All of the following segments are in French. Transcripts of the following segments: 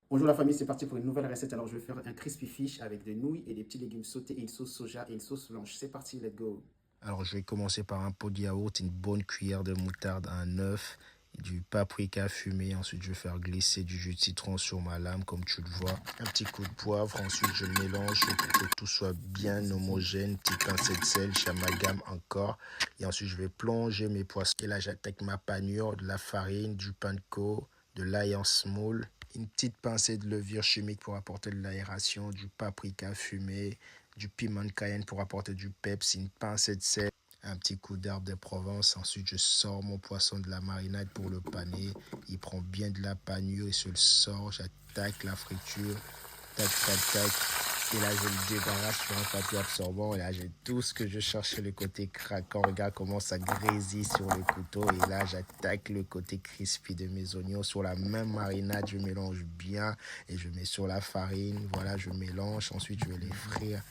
Bonjour la famille, c'est parti pour une nouvelle recette. Alors je vais faire un crispy fish avec des nouilles et des petits légumes sautés et une sauce soja et une sauce blanche. C'est parti, let's go. Alors, je vais commencer par un pot de yaourt, une bonne cuillère de moutarde, un œuf, du paprika fumé. Ensuite, je vais faire glisser du jus de citron sur ma lame, comme tu le vois. Un petit coup de poivre. Ensuite, je mélange pour que tout soit bien homogène. Petite pincée de sel, j'amalgame encore. Et ensuite, je vais plonger mes poissons. Et là, j'attaque ma panure, de la farine, du panko, de l'ail en semoule. Une petite pincée de levure chimique pour apporter de l'aération, du paprika fumé, du piment de cayenne pour apporter du peps, une pincée de sel, un petit coup d'herbe de Provence. Ensuite, je sors mon poisson de la marinade pour le paner. Il prend bien de la panure et je le sors. J'attaque la friture. Tac, tac, tac. Et là, je le débarrasse sur un papier absorbant. Et là, j'ai tout ce que je cherchais, le côté craquant. Regarde comment ça grésille sur le couteau. Et là, j'attaque le côté crispy de mes oignons. Sur la même marinade, je mélange bien. Et je mets sur la farine. Voilà, je mélange. Ensuite, je vais les frire.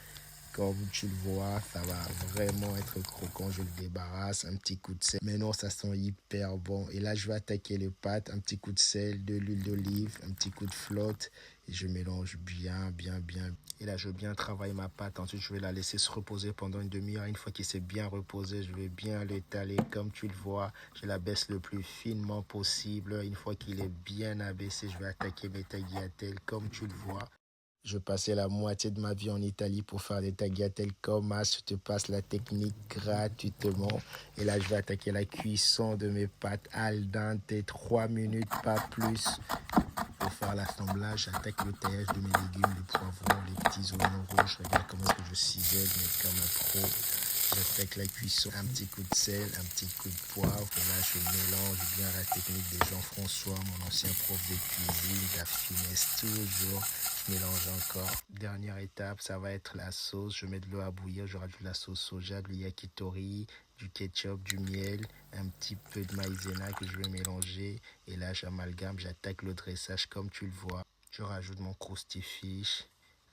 Comme tu le vois, ça va vraiment être croquant. Je le débarrasse, un petit coup de sel. Mais non, ça sent hyper bon. Et là, je vais attaquer les pâtes. Un petit coup de sel, de l'huile d'olive, un petit coup de flotte. Et je mélange bien, bien, bien. Et là, je vais bien travailler ma pâte. Ensuite, je vais la laisser se reposer pendant une demi-heure. Une fois qu'il s'est bien reposé, je vais bien l'étaler. Comme tu le vois, je la baisse le plus finement possible. Une fois qu'il est bien abaissé, je vais attaquer mes tagliatelles comme tu le vois. Je passais la moitié de ma vie en Italie pour faire des tagliatelles comme as. Je te passe la technique gratuitement. Et là, je vais attaquer la cuisson de mes pâtes al dente. 3 minutes, pas plus. Pour faire l'assemblage, j'attaque le taillage de mes légumes, le poivron, les petits oignons rouges. Regarde comment est-ce que je cisèle, mais comme un pro. J'attaque la cuisson, un petit coup de sel, un petit coup de poivre. Et là, je mélange bien la technique de Jean-François, mon ancien prof de cuisine, la finesse toujours. Je mélange encore. Dernière étape, ça va être la sauce. Je mets de l'eau à bouillir, je rajoute la sauce soja, du yakitori, du ketchup, du miel, un petit peu de maïzena que je vais mélanger. Et là, j'amalgame, j'attaque le dressage comme tu le vois. Je rajoute mon fish,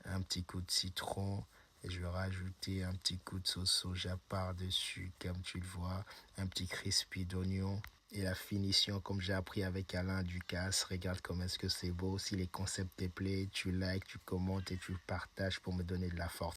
un petit coup de citron. Et je vais rajouter un petit coup de sauce soja par-dessus, comme tu le vois. Un petit crispy d'oignon. Et la finition, comme j'ai appris avec Alain Ducasse, regarde comment est-ce que c'est beau. Si les concepts te plaisent, tu likes, tu commentes et tu partages pour me donner de la force.